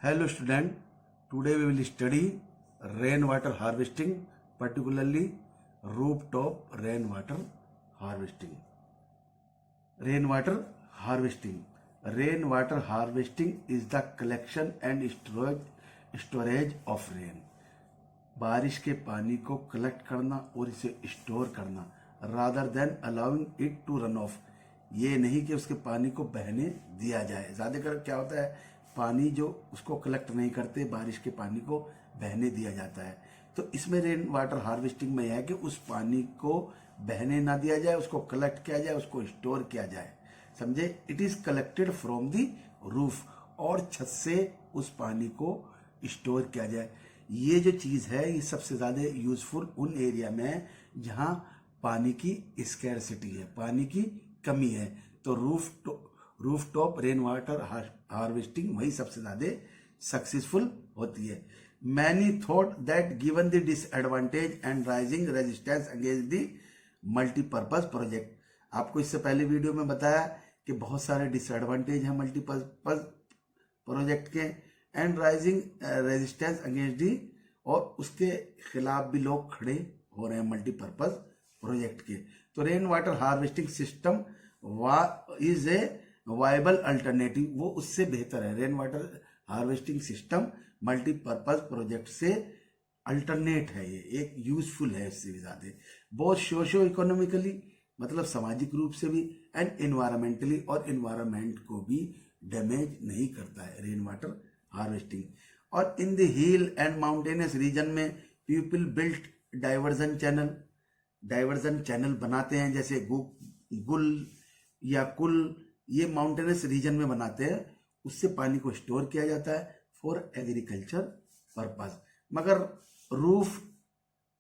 Hello student, today we will study rainwater harvesting, particularly rooftop rainwater harvesting. Rainwater harvesting. Rainwater harvesting is the collection and storage of rain. बारिश के पानी को collect करना और इसे store करना rather than allowing it to run off. ये नहीं कि उसके पानी को बहने दिया जाए। ज़्यादातर क्या होता है, पानी जो उसको कलेक्ट नहीं करते, बारिश के पानी को बहने दिया जाता है। तो इसमें रेन वाटर हार्वेस्टिंग में यह है कि उस पानी को बहने ना दिया जाए, उसको कलेक्ट किया जाए, उसको स्टोर किया जाए। समझे? It is collected from the roof, और छत से उस पानी को स्टोर किया जाए। ये जो चीज है ये सबसे ज्यादा यूजफुल उन एरिया में है जहां पानी की स्कैरसिटी है, पानी की कमी है। तो roof top rain water harvesting वही सबसे ज्यादा सक्सेसफुल होती है। Many thought that given the disadvantage and rising resistance against the multipurpose project. आपको इससे पहले वीडियो में बताया कि बहुत सारे डिसएडवांटेज हैं मल्टीपर्पज प्रोजेक्ट के, and rising resistance against the, और उसके खिलाफ भी लोग खड़े हो रहे हैं मल्टीपर्पज प्रोजेक्ट के। तो rain water harvesting system is a viable alternative, वो उससे बेहतर है। Rain water harvesting system multipurpose project से अल्टरनेट है, ये एक यूजफुल है इससे भी ज्यादा, बहुत सोशो इकोनॉमिकली मतलब सामाजिक रूप से भी, एंड इन्वायरमेंटली, और इन्वायरमेंट को भी डैमेज नहीं करता है रेन वाटर हार्वेस्टिंग। और in the hill and mountainous region में पीपल बिल्ट डाइवर्जन चैनल बनाते हैं, जैसे गुल या कुल, ये माउंटेनियस रीजन में बनाते हैं। उससे पानी को स्टोर किया जाता है फॉर एग्रीकल्चर पर्पज। मगर roof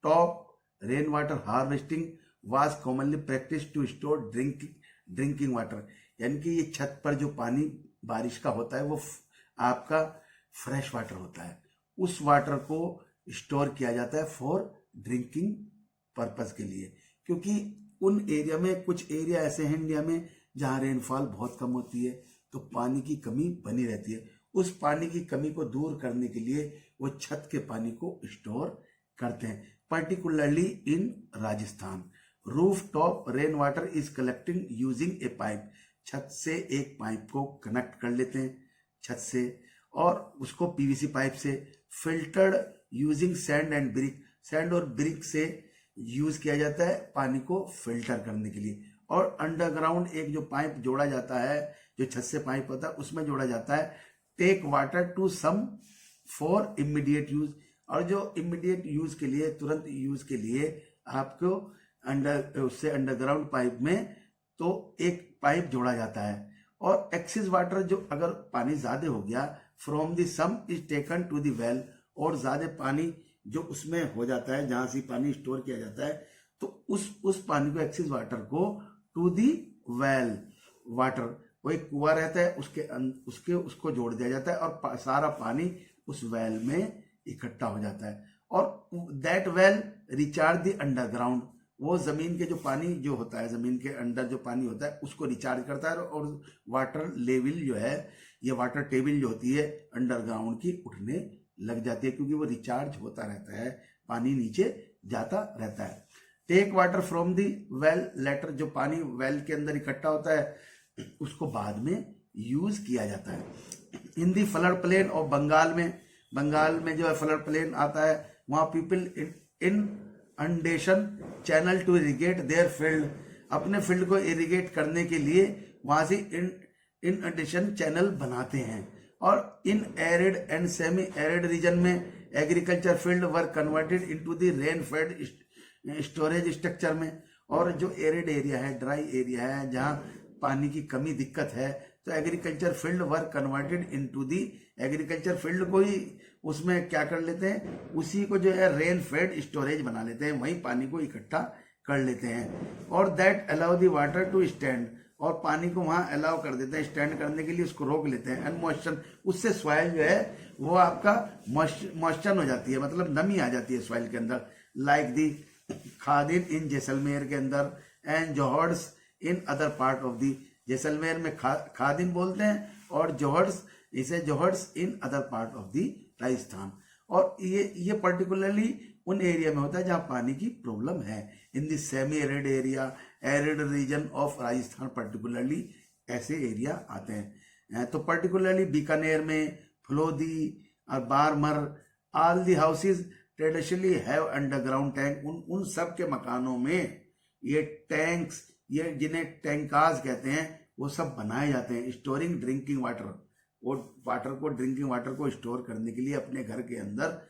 top rain water harvesting was commonly practice to store drinking water, यानी कि ये छत पर जो पानी बारिश का होता है वो आपका फ्रेश वाटर होता है, उस वाटर को स्टोर किया जाता है फॉर ड्रिंकिंग पर्पस के लिए। क्योंकि उन एरिया में, कुछ एरिया ऐसे हैं इंडिया में जहां रेनफॉल बहुत कम होती है, तो पानी की कमी बनी रहती है। उस पानी की कमी को दूर करने के लिए वो छत के पानी को स्टोर करते हैं, particularly in Rajasthan. Roof top rain water is collecting using A pipe, छत से एक पाइप को कनेक्ट कर लेते हैं छत से, और उसको पीवीसी पाइप से filtered using sand and brick, sand और ब्रिक से यूज किया जाता है पानी को फिल्टर करने के लिए। और अंडरग्राउंड एक जो पाइप जोड़ा जाता है, जो छत से पाइप होता है उसमें जोड़ा जाता है, take water to sump for immediate use, और जो इमीडिएट यूज के लिए, तुरंत यूज के लिए आपको उससे अंडरग्राउंड पाइप में तो एक पाइप जोड़ा जाता है। और एक्सेस वाटर, जो अगर पानी ज्यादा हो गया, from the sump is taken to the well, और ज्यादा पानी जो उसमें हो जाता है जहां से पानी स्टोर किया जाता है, तो उस पानी को, एक्सेस वाटर को टू द वेल वाटर, वो एक कुआं रहता है उसको जोड़ दिया जाता है, और सारा पानी उस वेल में इकट्ठा हो जाता है। और that well recharge the underground, वो जमीन के जो पानी जो होता है, जमीन के अंदर जो पानी होता है उसको रिचार्ज करता है, और वाटर लेवल जो है, ये वाटर टेबल जो होती है अंडरग्राउंड की, उठने लग जाती है, क्योंकि वो रिचार्ज होता रहता है, पानी नीचे जाता रहता है। Take water from the well later, जो पानी वेल के अंदर इकट्ठा होता है उसको बाद में यूज किया जाता है। In the flood plain of Bengal में जो है फ्लड प्लेन आता है, वहां people inundation channel to irrigate their field, अपने फील्ड को इरिगेट करने के लिए वहां से इन अंडेशन चैनल बनाते हैं। और in arid and semi arid region में agriculture field were converted into the rain fed storage structure में। और जो एरिड एरिया है, ड्राई एरिया है, जहां पानी की कमी दिक्कत है, तो agriculture field were converted into the, agriculture field को ही उसमें क्या कर लेते हैं, उसी को जो है रेन फेड स्टोरेज बना लेते हैं, वहीं पानी को इकट्ठा कर लेते हैं। और that allow the water to stand, और पानी को वहां अलाउ कर देते हैं, स्टैंड करने के लिए उसको रोक लेते हैं। एंड मॉइस्चर, उससे सॉइल जो है वो आपका मॉइस्चर हो जाती है, मतलब नमी आ जाती है सॉइल के अंदर। लाइक दी खादिन इन जैसलमेर के अंदर, and Johar's in other part of the, Jaisalmer में खादिन बोलते हैं, और जोहर्स इसे Johar's in other part of the Rajasthan. और ये पर्टिकुलरली उन एरिया में होता है जहां पानी की प्रॉब्लम है। In the semi arid area, arid region of Rajasthan particularly ऐसे एरिया आते हैं। तो पर्टिकुलरली बीकानेर में, फलोदी और Barmer, all the houses traditionally have underground tank. उन सब के मकानों में ये टैंक्स, ये जिन्हें टैंकाज कहते हैं, वो सब बनाए जाते हैं। स्टोरिंग ड्रिंकिंग वाटर, वो ड्रिंकिंग वाटर को स्टोर करने के लिए अपने घर के अंदर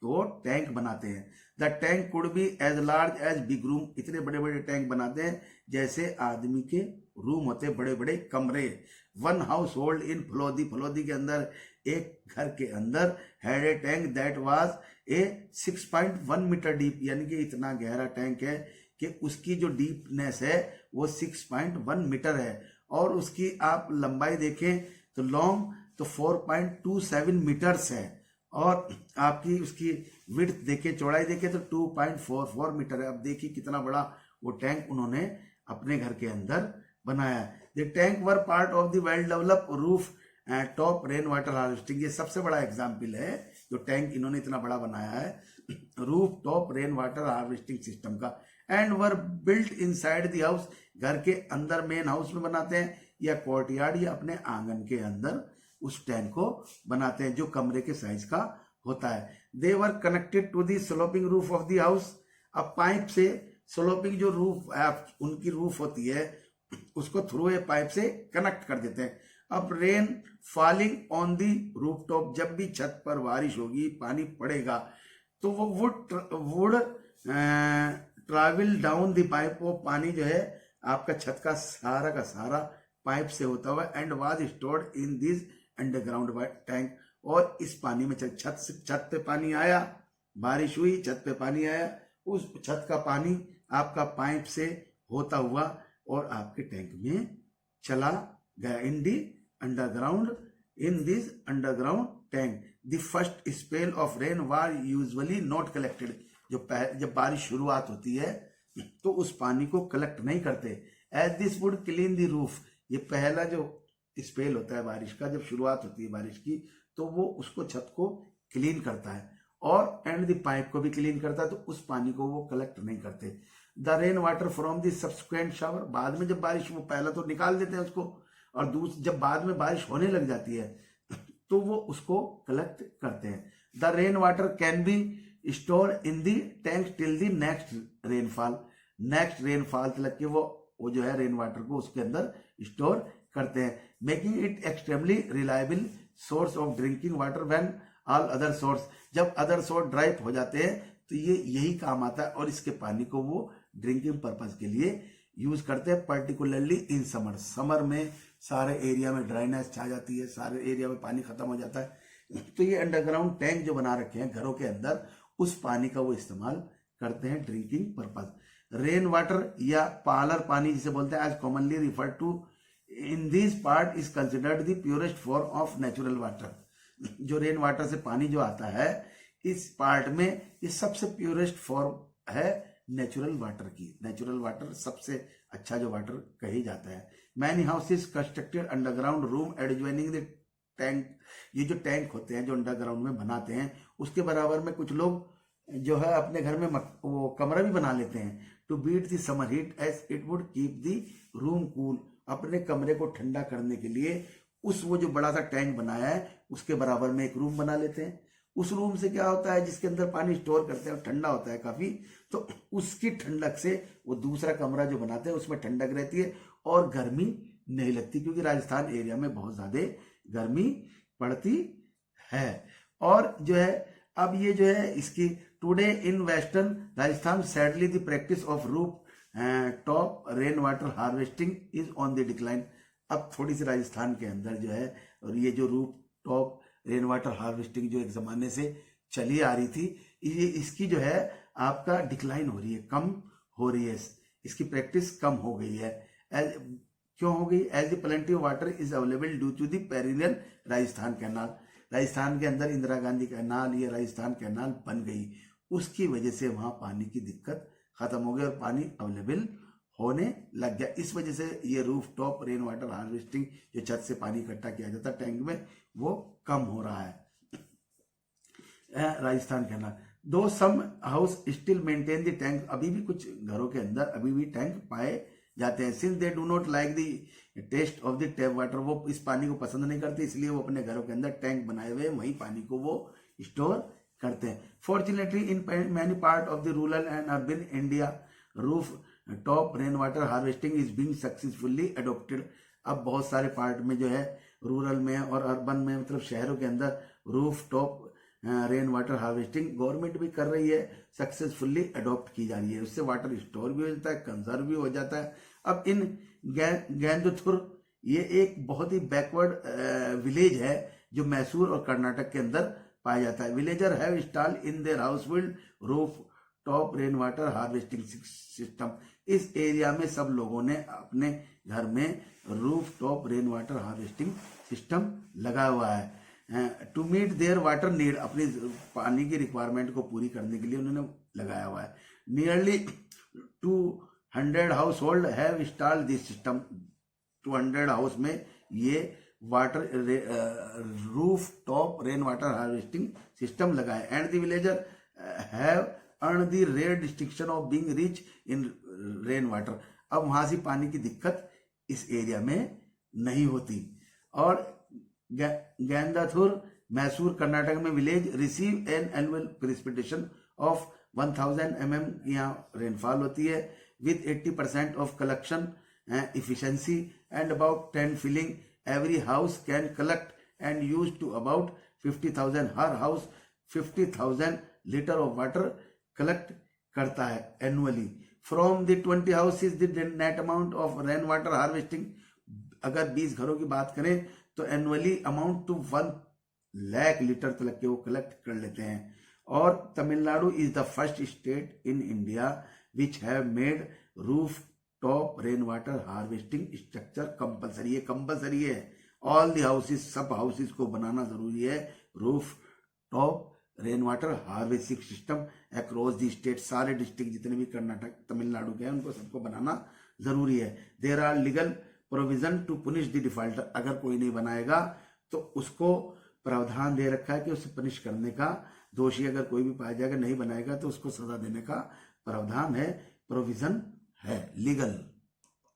वो टैंक बनाते हैं। The tank could be as large as big room. इतने बड़े बड़े टैंक बनाते हैं जैसे आदमी के रूम होते, बड़े बड़े कमरे। One household in Phalodi के अंदर एक घर के अंदर had a tank that was a 6.1 metre deep, यानी कि इतना गहरा टैंक है कि उसकी जो डीपनेस है वो 6.1 मीटर है। और उसकी आप लंबाई देखें तो लॉन्ग तो 4.27 मीटर्स है। और आपकी उसकी विड्थ देखें, चौड़ाई देखें तो 2.44 मीटर है। अब देखिए कितना बड़ा वो टैंक उन्होंने अपने घर के अंदर बनाया है। The tank were part of the well develop roof top rain water harvesting. ये सबसे बड़ा एग्जाम्पल है जो टैंक इन्होंने इतना बड़ा बनाया है roof top rain water harvesting system का। And were built inside the house, घर के अंदर मेन हाउस में बनाते हैं या कोर्टयार्ड या अपने आंगन के अंदर उस टैंक को बनाते हैं जो कमरे के साइज का होता है। They were connected to the sloping roof of the house. अब पाइप से स्लोपिंग जो रूफ उनकी रूफ होती है उसको थ्रू ए पाइप से कनेक्ट कर देते हैं। अब rain falling on the roof top, जब भी छत पर बारिश होगी, पानी पड़ेगा, तो वो would travel down the pipe. वो पानी जो है आपका छत का सारा पाइप से होता हुआ and was stored in this underground tank. और इस पानी में छत पे पानी आया, बारिश हुई, छत पे पानी आया, उस छत का पानी आपका पाइप से होता हुआ और आपके टैंक में चला गया in this underground tank. The first spell of rain war usually not collected. जब बारिश शुरुआत होती है तो उस पानी को कलेक्ट नहीं करते। As this would clean the roof. ये पहला जो स्पेल होता है बारिश का, जब शुरुआत होती है बारिश की, तो वो उसको छत को क्लीन करता है और एंड द पाइप को भी क्लीन करता है, तो उस पानी को वो कलेक्ट नहीं करते। The rain water from the subsequent shower, बाद में जब बारिश, वो पहला तो निकाल देते हैं उसको, और जब बाद में बारिश होने लग जाती है तो वो उसको कलेक्ट करते हैं। The rain water can be store in the tank till the next rainfall तक के वो जो है रेन वाटर को उसके अंदर स्टोर करते हैं, making it extremely reliable source of drinking water when all other source. जब अदर सोर्स ड्राई हो जाते हैं तो ये यही काम आता है और इसके पानी को वो ड्रिंकिंग पर्पज के लिए यूज करते हैं, पर्टिकुलरली इन समर में सारे एरिया में ड्राइनेस छा जाती है, सारे एरिया में पानी खत्म हो जाता है, तो ये अंडरग्राउंड टैंक जो बना रखे हैं घरों के अंदर, उस पानी का वो इस्तेमाल करते हैं ड्रिंकिंग पर्पज। रेन वाटर या पार्लर पानी जिसे बोलते हैं, as commonly refer to in this part is considered the purest form of natural water. जो रेन वाटर से पानी जो आता है इस पार्ट में, ये सबसे प्योरेस्ट फॉर्म है नेचुरल वाटर की। नेचुरल वाटर सबसे अच्छा जो वाटर कही जाता है। Many houses constructed underground room adjoining the tank. ये जो टैंक होते हैं जो अंडरग्राउंड में बनाते हैं, उसके बराबर में कुछ लोग जो है अपने घर में वो कमरा भी बना लेते हैं, to beat the summer heat as it would keep the room cool. अपने कमरे को ठंडा करने के लिए वो जो बड़ा सा टैंक बनाया है उसके बराबर में एक रूम बना लेते हैं। उस रूम से क्या होता है, जिसके अंदर पानी स्टोर करते हैं, ठंडा होता है काफी, तो उसकी ठंडक से वो दूसरा कमरा जो बनाते हैं उसमें ठंडक रहती है और गर्मी नहीं लगती, क्योंकि राजस्थान एरिया में बहुत ज्यादा गर्मी पड़ती है। और जो है अब ये जो है इसकी today in western Rajasthan sadly the practice of roof top rain water harvesting is on the decline. अब थोड़ी सी राजस्थान के अंदर जो है, और ये जो roof top rain water harvesting जो एक जमाने से चली आ रही थी, ये इसकी जो है आपका डिक्लाइन हो रही है, कम हो रही है, इसकी प्रैक्टिस कम हो गई है। क्यों हो गई? As the plenty of water is available due to the perennial Rajasthan canal. Rajasthan के अंदर इंदिरा गांधी कैनाल, ये राजस्थान कैनाल बन गई, उसकी वजह से वहां पानी की दिक्कत खत्म हो गई और पानी अवेलेबल होने लग गया। इस वजह से ये roof top rain water harvesting, जो छत से पानी इकट्ठा किया जाता है टैंक में, वो कम हो रहा है। राजस्थान के अंदर दो some house still maintain the tank, अभी भी कुछ घरों के अंदर अभी भी टैंक पाए जाते हैं। Since they do not like the taste of the tap water, वो इस पानी को पसंद नहीं करते, इसलिए वो अपने घरों के अंदर टैंक बनाए हुए वही पानी को वो स्टोर करते हैं। Fortunately in many part of the rural and urban India roof top rain water harvesting is being successfully adopted. अब बहुत सारे पार्ट में जो है रूरल में और अर्बन में, मतलब शहरों के अंदर roof top rain water harvesting government भी कर रही है, सक्सेसफुली अडॉप्ट की जा रही है। उससे वाटर स्टोर भी हो जाता है, कंजर्व भी हो जाता है। अब इन गेंदुथुर, ये एक बहुत ही बैकवर्ड विलेज है जो मैसूर और कर्नाटक के अंदर पाया जाता है। Villager have installed in their household roof top rain water harvesting system. इस एरिया में सब लोगों ने अपने घर में roof top rain water harvesting system लगा हुआ है। To meet their water need, अपनी पानी की रिक्वायरमेंट को पूरी करने के लिए उन्होंने लगाया हुआ है। Nearly 200 household have installed this system. 200 house में ये water roof top rain water harvesting system लगा है। And the villager have earn the rare distinction of being rich in rain water. अब वहां से पानी की दिक्कत इस एरिया में नहीं होती। और गेंदाथुर मैसूर कर्नाटक में village receive an annual precipitation of 1000 mm यहाँ रेनफॉल होती है, with 80% of collection efficiency and about 10 filling. Every house can collect and use to about 50,000, हर house 50,000 litre of water collect करता है annually. From the 20 houses the net amount of rain water harvesting, अगर 20 घरों की बात करें तो annually amount to 1 lakh litre तक के वो कलेक्ट कर लेते हैं। और Tamil Nadu is the first state in India which have made roof top rain water harvesting structure compulsory. ये कंपलसरी है, ऑल द हाउसेस, सब हाउसेस को बनाना जरूरी है roof top rain water harvesting system across the state. सारे डिस्ट्रिक्ट जितने भी कर्नाटक तमिलनाडु के हैं उनको सबको बनाना जरूरी है। There are legal provision to punish the defaulter, अगर कोई नहीं बनाएगा तो उसको प्रावधान दे रखा है कि उसे पनिश करने का। दोषी अगर कोई भी पाया जाएगा नहीं बनाएगा तो उसको सजा देने का प्रावधान है, प्रोविजन है लीगल।